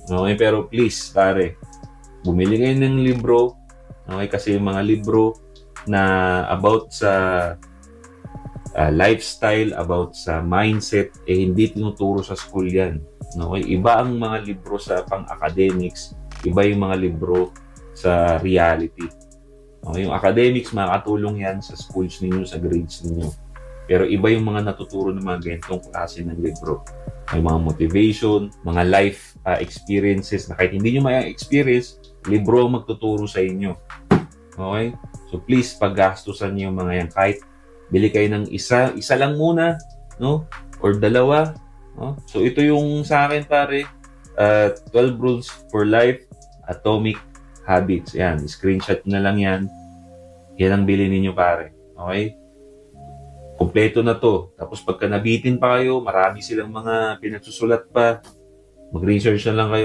Okay, pero please, pare, bumili kayo ng libro. Okay, kasi yung mga libro na about sa lifestyle, about sa mindset, hindi tinuturo sa school yan. Okay? Iba ang mga libro sa pang-academics, iba yung mga libro sa reality. Okay? Yung academics, makakatulong yan sa schools ninyo, sa grades ninyo. Pero iba yung mga natuturo ng mga ganitong klase ng libro. May mga motivation, mga life experiences na kahit hindi nyo may experience, libro ang magtuturo sa inyo. Okay? So please, paggastusan niyo yung mga yan. Kahit bili kayo ng isa lang muna, no? Or dalawa. No? So ito yung sa akin, pare, 12 Rules for Life, Atomic Habits. Yan, screenshot na lang yan. Yan ang bili ninyo, pare. Okay? Kompleto na to. Tapos pagka nabitin pa kayo, marami silang mga pinagsusulat pa. Mag-research na lang kayo.